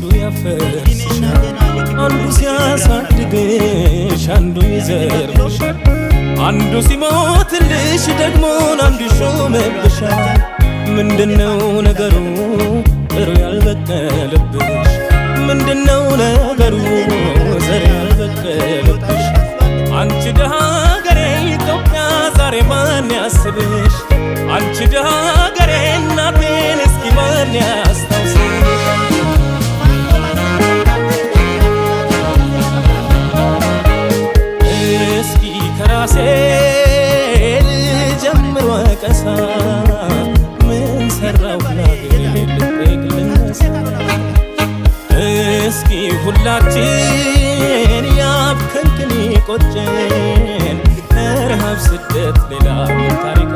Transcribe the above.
አንዱ ያፈርስሻል አንዱ ሲያሳድግሽ አንዱ ይዘርፍሻል አንዱ ሲሞትልሽ ደግሞ አንዱ ይሾምብሻል ምንድነው ነገሩ ጥሩ ያልበቀለብሽ ምንድነው ነገሩ ዘር ያልበቀለብሽ አንቺ ደሃ ሀገሬ ኢትዮጵያ ዛሬ ማን ያስብሽ አንቺ ደሃ ሀገሬ እናቴን እስኪ ማን ያስታውስሽ እስኪ ከራሴ ልጀምር ወቀሳ ምን ሰራው ለሀገሬ ልጠይቅ ልነሳ እስኪ ሁላችን ያብከንክን ቆጨን ረሃብ ስደት ሌላ ምን ታሪክ